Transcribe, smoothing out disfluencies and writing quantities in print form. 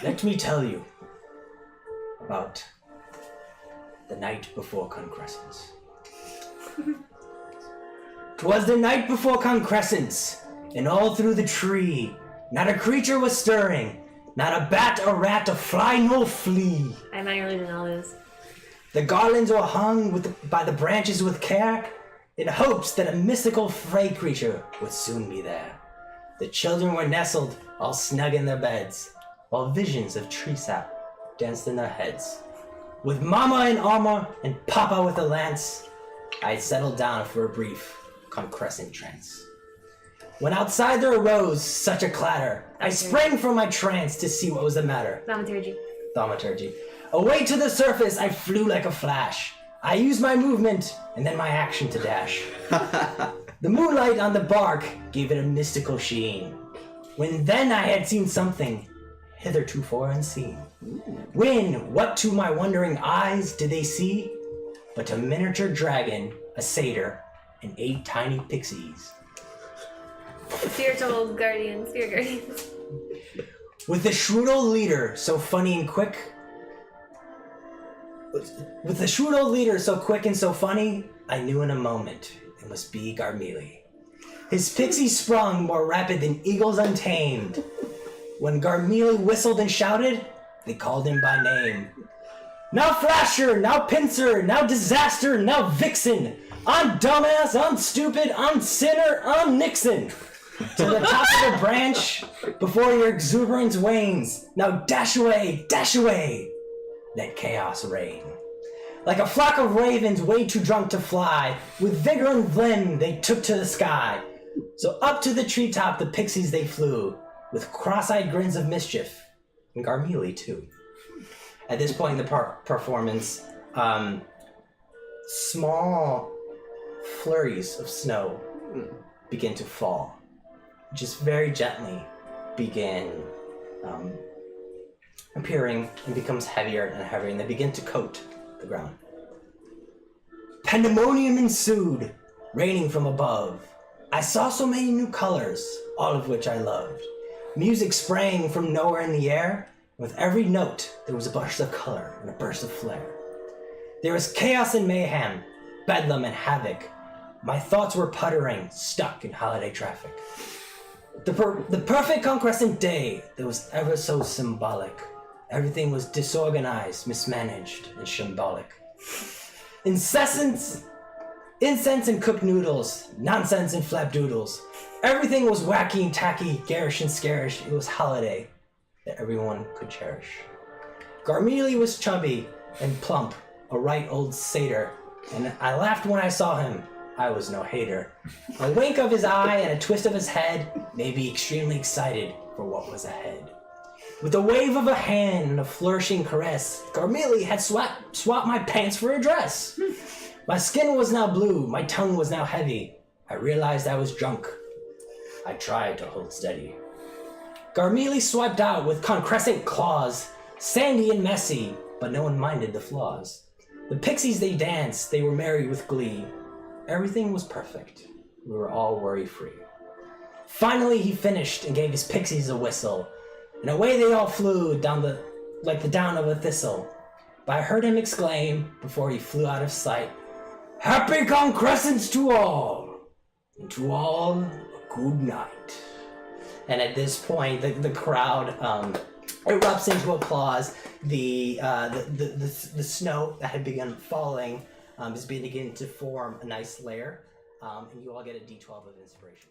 Let me tell you about the night before concrescence. 'Twas the night before concrescence, and all through the tree, not a creature was stirring, not a bat, a rat, a fly, nor flea. I might really didn't know this. The garlands were hung by the branches with care, in hopes that a mystical fey creature would soon be there. The children were nestled, all snug in their beds, while visions of tree sap danced in their heads. With Mama in armor and Papa with a lance, I settled down for a brief concrescent trance. When outside there arose such a clatter, I sprang from my trance to see what was the matter. Thaumaturgy. Away to the surface, I flew like a flash. I used my movement and then my action to dash. The moonlight on the bark gave it a mystical sheen. When then I had seen something hitherto unseen. When, what to my wondering eyes did they see? But a miniature dragon, a satyr, and 8 tiny pixies. Spiritual guardians, spirit guardians. With the shrewd old leader so funny and quick. With the shrewd old leader so quick and so funny, I knew in a moment it must be Garmelie. His pixies sprung more rapid than eagles untamed. When Garmelie whistled and shouted, they called him by name. Now Flasher, now Pincer, now Disaster, now Vixen. I'm dumbass, I'm stupid, I'm sinner, I'm Nixon. To the top of the branch, before your exuberance wanes. Now dash away, let chaos reign. Like a flock of ravens way too drunk to fly, with vigor and vim they took to the sky. So up to the treetop the pixies they flew, with cross-eyed grins of mischief, and Garmelie too. At this point in the performance, small flurries of snow begin to fall. Just very gently begin appearing and becomes heavier and heavier, and they begin to coat the ground. Pandemonium ensued, raining from above. I saw so many new colors, all of which I loved. Music sprang from nowhere in the air. With every note, there was a burst of color and a burst of flare. There was chaos and mayhem, bedlam and havoc. My thoughts were puttering, stuck in holiday traffic. The perfect concrescent day that was ever so symbolic. Everything was disorganized, mismanaged, and shambolic. Incense and cooked noodles, nonsense and flapdoodles. Everything was wacky and tacky, garish and scarish. It was holiday that everyone could cherish. Garmelie was chubby and plump, a right old satyr, and I laughed when I saw him. I was no hater. A wink of his eye and a twist of his head made me extremely excited for what was ahead. With a wave of a hand and a flourishing caress, Garmelie had swapped my pants for a dress. My skin was now blue, my tongue was now heavy. I realized I was drunk. I tried to hold steady. Garmelie swiped out with concrescent claws, sandy and messy, but no one minded the flaws. The pixies they danced, they were merry with glee. Everything was perfect. We were all worry-free. Finally he finished and gave his pixies a whistle, and away they all flew like the down of a thistle. But I heard him exclaim, before he flew out of sight, "Happy concrescence to all, and to all a good night." And at this point, the crowd erupts into applause. The snow that had begun falling is beginning to form a nice layer, and you all get a D12 of inspiration.